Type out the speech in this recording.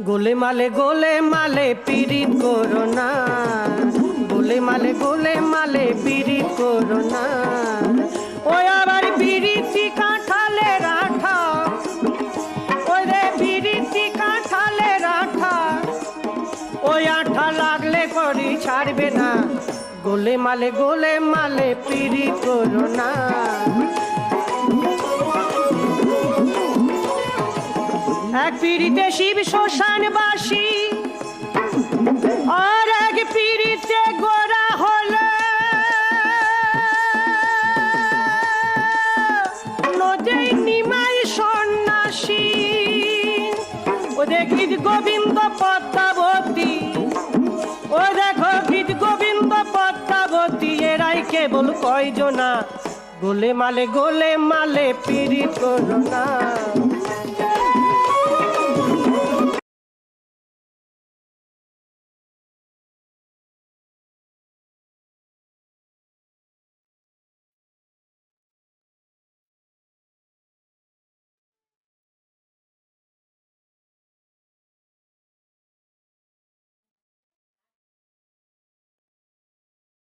গোলে মালে পীড়িত করো না, গোলে মালে পীড়িত করো না। ওই আবার পীড়িতি কাঁঠালের আঠা, ওই রে পীড়িতি কাঁঠালের আঠা, ওই আঠা লাগলে করি ছাড়বে না। গোলে মালে পীড়িত করো না। এক পীড়িতে শিব শ্মশানবাসী, আর এক পীড়িতে গোরা হলে নদী নিমাই সন্ন্যাসী। ও দেখিত গোবিন্দ পদ্মাবতী, ও দেখো গীত গোবিন্দ পদ্মাবতী, এরাই কেবল কয়জনা। গোলে মালে পীড়িত করো না।